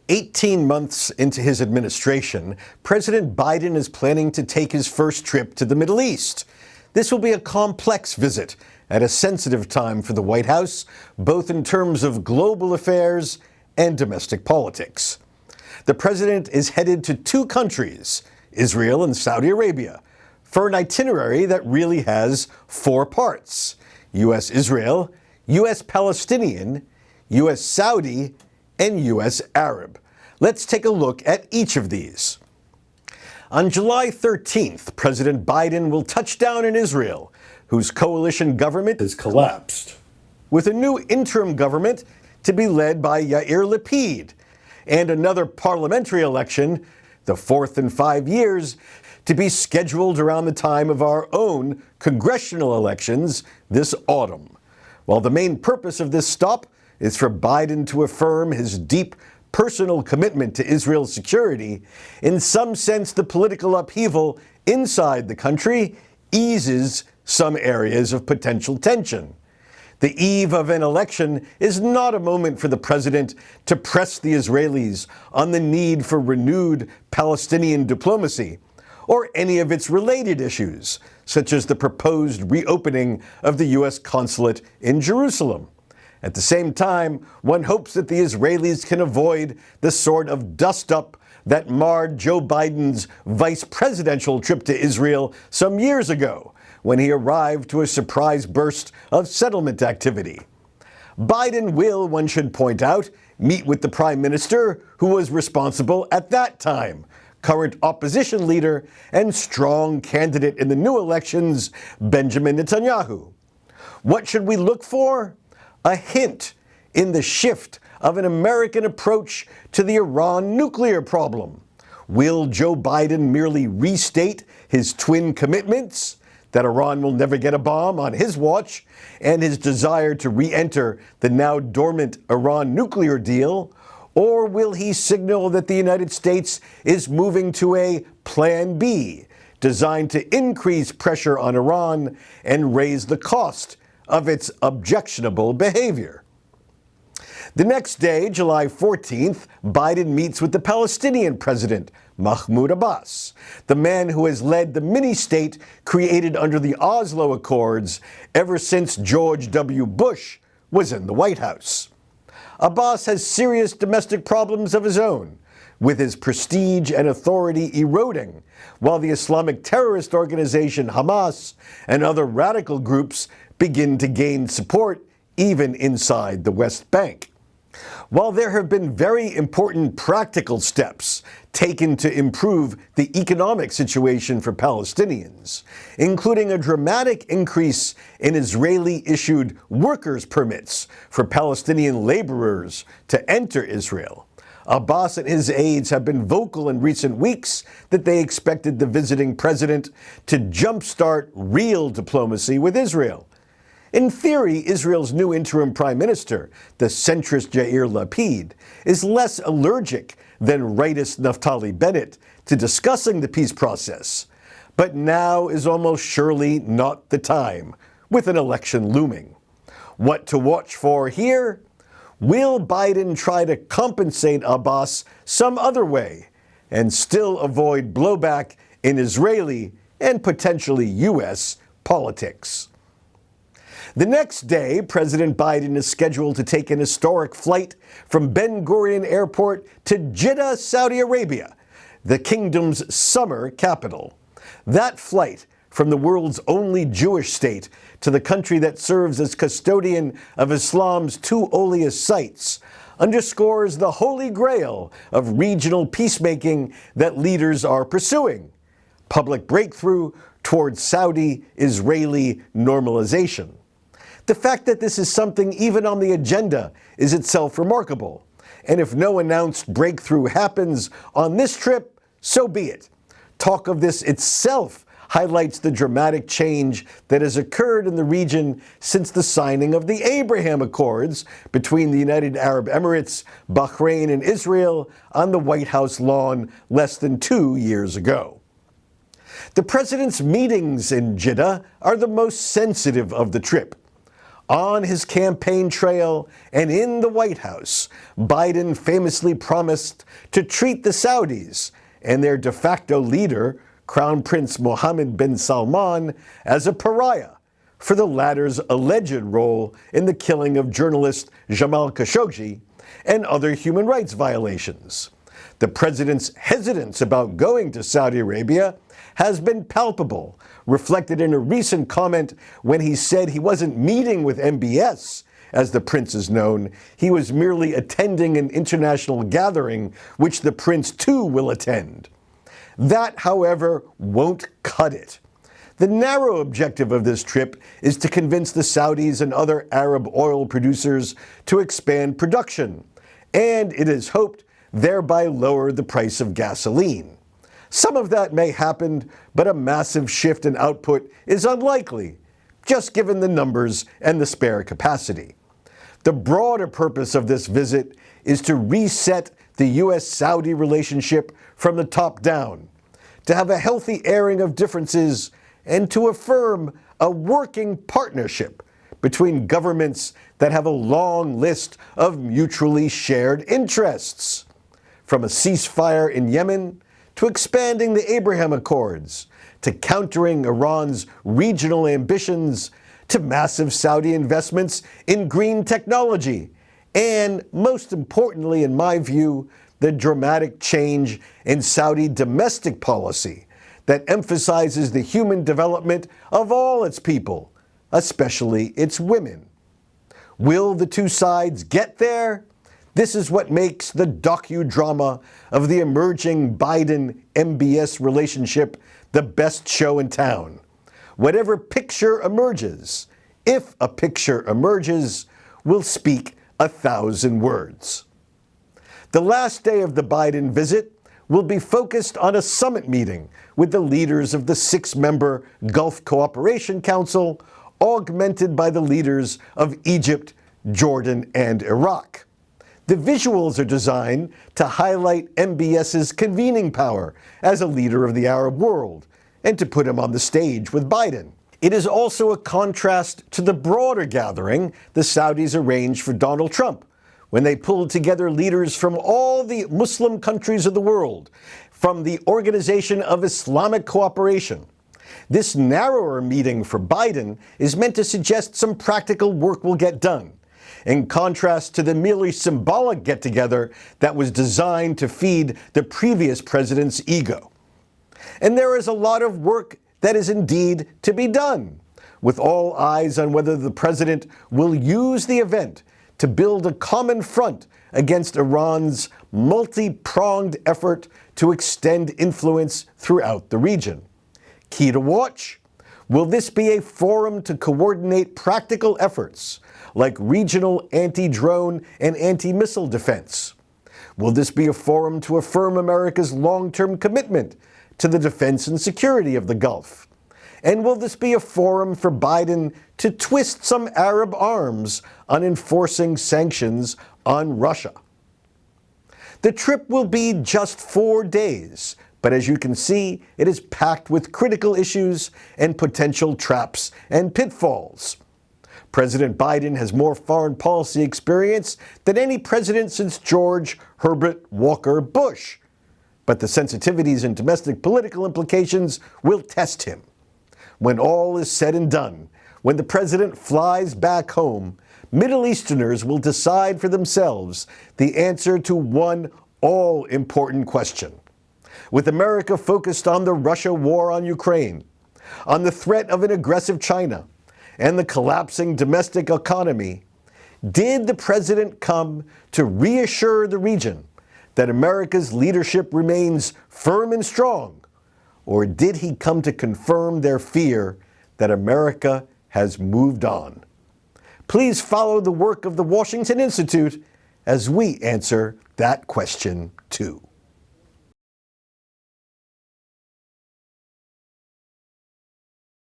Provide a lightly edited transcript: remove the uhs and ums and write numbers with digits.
18 months into his administration, President Biden is planning to take his first trip to the Middle East. This will be a complex visit at a sensitive time for the White House, both in terms of global affairs and domestic politics. The president is headed to two countries, Israel and Saudi Arabia, for an itinerary that really has four parts: U.S. Israel, U.S. Palestinian, U.S. Saudi, and U.S. Arab. Let's take a look at each of these. On July 13th, President Biden will touch down in Israel, whose coalition government has collapsed, with a new interim government to be led by Yair Lapid, and another parliamentary election, the fourth in 5 years, to be scheduled around the time of our own congressional elections this autumn. While the main purpose of this stop is for Biden to affirm his deep personal commitment to Israel's security, in some sense the political upheaval inside the country eases some areas of potential tension. The eve of an election is not a moment for the president to press the Israelis on the need for renewed Palestinian diplomacy or any of its related issues, such as the proposed reopening of the U.S. consulate in Jerusalem. At the same time, one hopes that the Israelis can avoid the sort of dust-up that marred Joe Biden's vice presidential trip to Israel some years ago, when he arrived to a surprise burst of settlement activity. Biden will, one should point out, meet with the prime minister who was responsible at that time, current opposition leader and strong candidate in the new elections, Benjamin Netanyahu. What should we look for? A hint in the shift of an American approach to the Iran nuclear problem. Will Joe Biden merely restate his twin commitments, that Iran will never get a bomb on his watch, and his desire to re-enter the now dormant Iran nuclear deal? Or will he signal that the United States is moving to a Plan B, designed to increase pressure on Iran and raise the cost of its objectionable behavior? The next day, July 14th, Biden meets with the Palestinian president, Mahmoud Abbas, the man who has led the mini-state created under the Oslo Accords ever since George W. Bush was in the White House. Abbas has serious domestic problems of his own, with his prestige and authority eroding, while the Islamic terrorist organization Hamas and other radical groups begin to gain support even inside the West Bank. While there have been very important practical steps taken to improve the economic situation for Palestinians, including a dramatic increase in Israeli-issued workers' permits for Palestinian laborers to enter Israel, Abbas and his aides have been vocal in recent weeks that they expected the visiting president to jumpstart real diplomacy with Israel. In theory, Israel's new interim prime minister, the centrist Yair Lapid, is less allergic than rightist Naftali Bennett to discussing the peace process. But now is almost surely not the time, with an election looming. What to watch for here? Will Biden try to compensate Abbas some other way and still avoid blowback in Israeli and potentially U.S. politics? The next day, President Biden is scheduled to take an historic flight from Ben Gurion Airport to Jeddah, Saudi Arabia, the kingdom's summer capital. That flight from the world's only Jewish state to the country that serves as custodian of Islam's two holiest sites underscores the holy grail of regional peacemaking that leaders are pursuing: public breakthrough towards Saudi-Israeli normalization. The fact that this is something even on the agenda is itself remarkable, and if no announced breakthrough happens on this trip, so be it. Talk of this itself highlights the dramatic change that has occurred in the region since the signing of the Abraham Accords between the United Arab Emirates, Bahrain, and Israel on the White House lawn less than 2 years ago. The president's meetings in Jeddah are the most sensitive of the trip. On his campaign trail and in the White House, Biden famously promised to treat the Saudis and their de facto leader, Crown Prince Mohammed bin Salman, as a pariah for the latter's alleged role in the killing of journalist Jamal Khashoggi and other human rights violations. The president's hesitance about going to Saudi Arabia has been palpable, reflected in a recent comment when he said he wasn't meeting with MBS, as the prince is known. He was merely attending an international gathering, which the prince too will attend. That, however, won't cut it. The narrow objective of this trip is to convince the Saudis and other Arab oil producers to expand production, and it is hoped thereby lower the price of gasoline. Some of that may happen, but a massive shift in output is unlikely, just given the numbers and the spare capacity. The broader purpose of this visit is to reset the U.S. Saudi relationship from the top down, to have a healthy airing of differences, and to affirm a working partnership between governments that have a long list of mutually shared interests. From a ceasefire in Yemen, to expanding the Abraham Accords, to countering Iran's regional ambitions, to massive Saudi investments in green technology, and most importantly, in my view, the dramatic change in Saudi domestic policy that emphasizes the human development of all its people, especially its women. Will the two sides get there? This is what makes the docudrama of the emerging Biden-MBS relationship the best show in town. Whatever picture emerges, if a picture emerges, will speak 1,000 words. The last day of the Biden visit will be focused on a summit meeting with the leaders of the 6-member Gulf Cooperation Council, augmented by the leaders of Egypt, Jordan, and Iraq. The visuals are designed to highlight MBS's convening power as a leader of the Arab world and to put him on the stage with Biden. It is also a contrast to the broader gathering the Saudis arranged for Donald Trump, when they pulled together leaders from all the Muslim countries of the world, from the Organization of Islamic Cooperation. This narrower meeting for Biden is meant to suggest some practical work will get done, in contrast to the merely symbolic get-together that was designed to feed the previous president's ego. And there is a lot of work that is indeed to be done, with all eyes on whether the president will use the event to build a common front against Iran's multi-pronged effort to extend influence throughout the region. Key to watch: will this be a forum to coordinate practical efforts like regional anti-drone and anti-missile defense? Will this be a forum to affirm America's long-term commitment to the defense and security of the Gulf? And will this be a forum for Biden to twist some Arab arms on enforcing sanctions on Russia? The trip will be just 4 days, but as you can see, it is packed with critical issues and potential traps and pitfalls. President Biden has more foreign policy experience than any president since George Herbert Walker Bush, but the sensitivities and domestic political implications will test him. When all is said and done, when the president flies back home, Middle Easterners will decide for themselves the answer to one all-important question. With America focused on the Russia war on Ukraine, on the threat of an aggressive China, and the collapsing domestic economy, did the president come to reassure the region that America's leadership remains firm and strong, or did he come to confirm their fear that America has moved on? Please follow the work of the Washington Institute as we answer that question too.